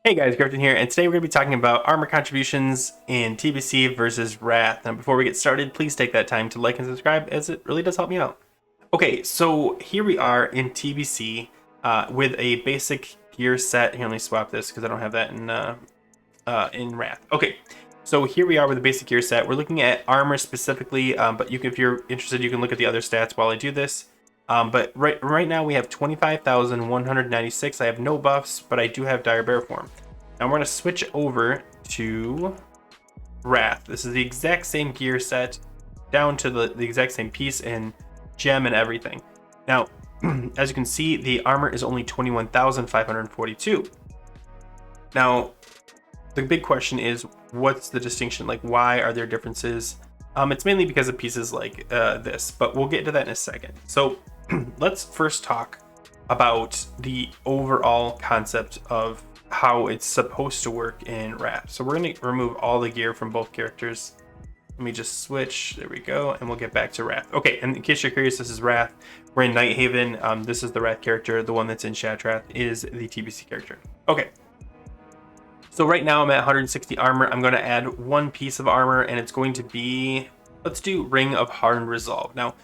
Hey guys, Griffin here, and today we're going to be talking about armor contributions in TBC versus Wrath. Now before we get started, please take that time to like and subscribe as it really does help me out. Okay, so here we are in TBC with a basic gear set. Here, let me swap this because I don't have that in Wrath. Okay, so here we are with a basic gear set. We're looking at armor specifically, but if you're interested, you can look at the other stats while I do this. But right now we have 25,196. I have no buffs, but I do have Dire Bear form. Now we're going to switch over to Wrath. This is the exact same gear set, down to the exact same piece and gem and everything. Now, as you can see, the armor is only 21,542. Now, the big question is, what's the distinction? Like, why are there differences? It's mainly because of pieces like this, but we'll get into that in a second. So let's first talk about the overall concept of how it's supposed to work in Wrath. So we're going to remove all the gear from both characters. Let me just switch. There we go. And we'll get back to Wrath. Okay, and in case you're curious, this is Wrath. We're in Nighthaven. This is the Wrath character. The one that's in Shattrath is the TBC character. Okay. So right now I'm at 160 armor. I'm going to add one piece of armor, and it's going to be, let's do Ring of Hardened Resolve. Now,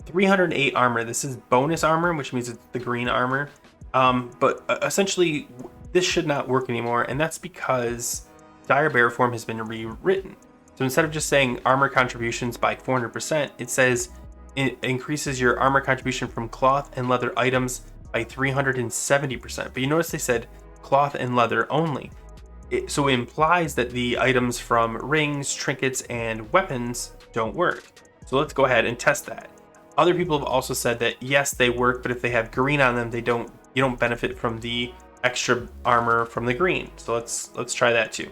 308 armor. This is bonus armor, which means it's the green armor. But essentially, this should not work anymore, and that's because Dire Bear form has been rewritten. So instead of just saying armor contributions by 400%, it says it increases your armor contribution from cloth and leather items by 370%. But you notice they said cloth and leather only. So it implies that the items from rings, trinkets, and weapons don't work. So let's go ahead and test that. Other people have also said that yes, they work, but if they have green on them, you don't benefit from the extra armor from the green. So let's try that too.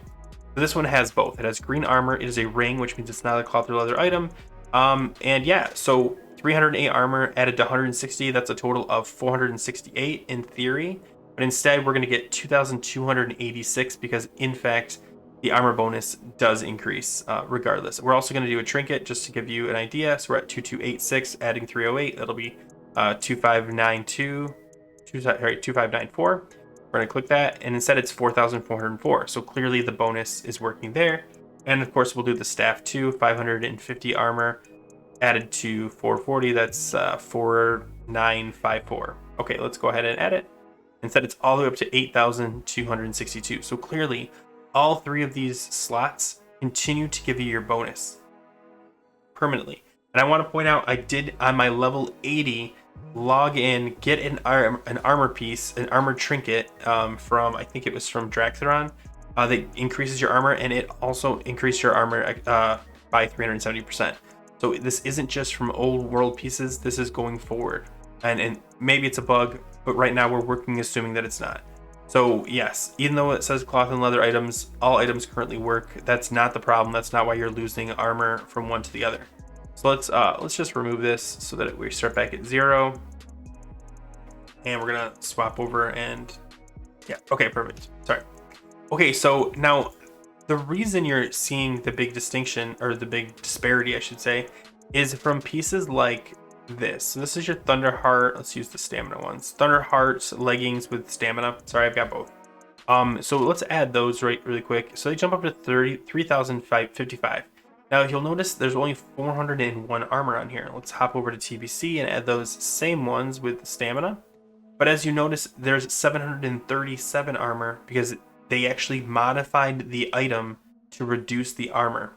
So this one has both. It has green armor. It is a ring, which means it's not a cloth or leather item. And yeah, so 308 armor added to 160. That's a total of 468 in theory. But instead, we're going to get 2,286 because, in fact, the armor bonus does increase regardless. We're also going to do a trinket just to give you an idea. So we're at 2286, adding 308. That'll be 2594. We're going to click that, and instead it's 4,404. So clearly the bonus is working there. And of course, we'll do the staff too. 550 armor added to 440. That's 4954. Okay, let's go ahead and add it. Instead, it's all the way up to 8,262. So clearly, all three of these slots continue to give you your bonus permanently. And I want to point out, I did on my level 80 log in, get an armor piece, an armor trinket from, I think it was from Draxeron, that increases your armor, and it also increased your armor by 370%. So this isn't just from old world pieces, this is going forward. And maybe it's a bug, but right now we're working assuming that it's not. So yes, even though it says cloth and leather items, all items currently work. That's not the problem. That's not why you're losing armor from one to the other. So let's just remove this so that we start back at 0. And we're gonna swap over and yeah, okay, perfect. Sorry. Okay, so now the reason you're seeing the big distinction, or the big disparity, I should say, is from pieces like this. So this is your Thunderheart. Let's use the stamina ones. Thunderheart's leggings with stamina. Sorry, I've got both. So let's add those really quick. So they jump up to 3,555. Now you'll notice there's only 401 armor on here. Let's hop over to TBC and add those same ones with stamina. But as you notice, there's 737 armor because they actually modified the item to reduce the armor.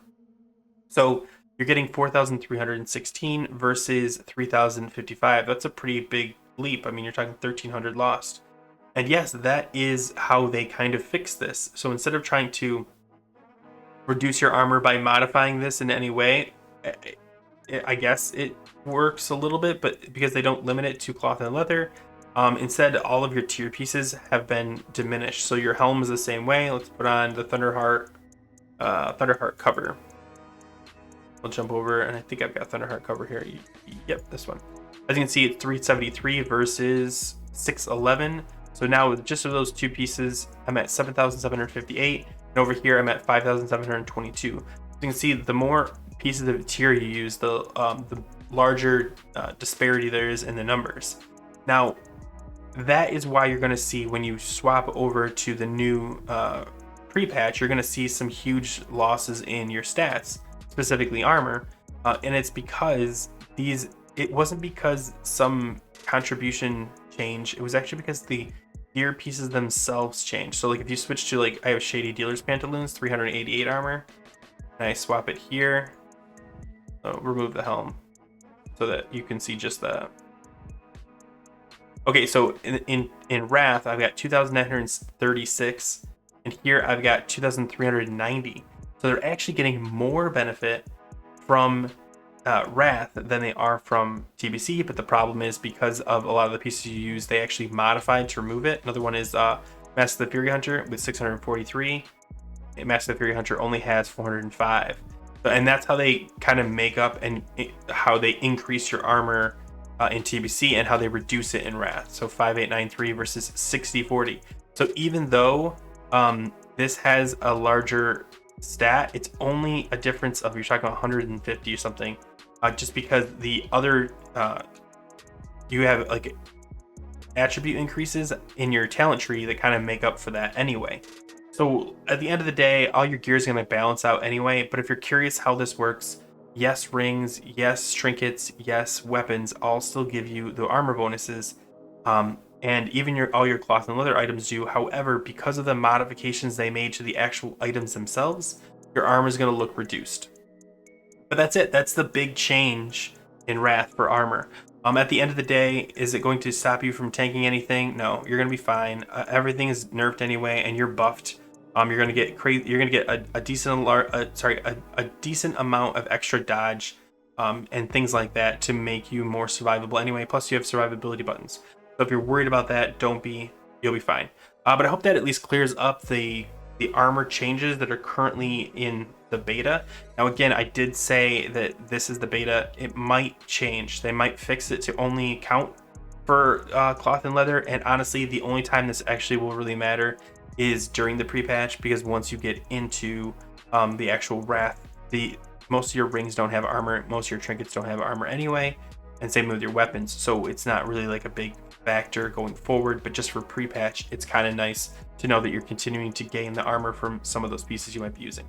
So you're getting 4,316 versus 3,055. That's a pretty big leap. I mean, you're talking 1,300 lost. And yes, that is how they kind of fix this. So instead of trying to reduce your armor by modifying this in any way, I guess it works a little bit, but because they don't limit it to cloth and leather, instead all of your tier pieces have been diminished. So your helm is the same way. Let's put on the Thunderheart cover. I'll jump over, and I think I've got Thunderheart cover here. Yep, this one. As you can see, it's 373 versus 611. So now with just those two pieces, I'm at 7,758, and over here I'm at 5,722. So you can see the more pieces of tier you use, the larger disparity there is in the numbers. Now, that is why you're going to see when you swap over to the new pre-patch, you're going to see some huge losses in your stats, specifically armor, and it's because it wasn't because some contribution change, it was actually because the gear pieces themselves change. So like if you switch to, like, I have Shady Dealer's Pantaloons, 388 armor, and I swap it here, remove the helm so that you can see just that. Okay, so in Wrath, I've got 2,936, and here I've got 2,390. So they're actually getting more benefit from Wrath than they are from TBC, but the problem is because of a lot of the pieces you use, they actually modified to remove it. Another one is Mask of the Fury Hunter with 643. And Mask of the Fury Hunter only has 405. And that's how they kind of make up and how they increase your armor in TBC and how they reduce it in Wrath. So 5893 versus 6040. So even though this has a larger stat, it's only a difference of, you're talking about 150 or something, just because the other you have like attribute increases in your talent tree that kind of make up for that anyway. So at the end of the day, all your gear is going to balance out anyway. But if you're curious how this works, yes rings, yes trinkets, yes weapons all still give you the armor bonuses, and even all your cloth and leather items do. However, because of the modifications they made to the actual items themselves, your armor is going to look reduced. But that's it. That's the big change in Wrath for armor. At the end of the day, is it going to stop you from tanking anything? No, you're going to be fine. Everything is nerfed anyway, and you're buffed. You're going to get crazy. You're going to get a decent amount of extra dodge, and things like that to make you more survivable anyway. Plus, you have survivability buttons. So if you're worried about that, don't be. You'll be fine. But I hope that at least clears up the armor changes that are currently in the beta. Now again, I did say that this is the beta. It might change. They might fix it to only count for cloth and leather, and honestly the only time this actually will really matter is during the pre-patch, because once you get into the actual Wrath, most of your rings don't have armor, most of your trinkets don't have armor anyway, and same with your weapons, so it's not really like a big factor going forward. But just for pre-patch, it's kind of nice to know that you're continuing to gain the armor from some of those pieces you might be using.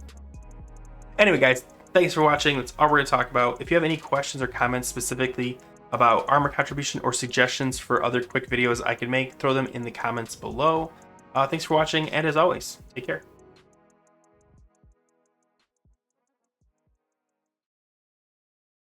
Anyway guys, thanks for watching. That's all we're going to talk about. If you have any questions or comments specifically about armor contribution or suggestions for other quick videos I can make, throw them in the comments below. Thanks for watching, and as always, take care.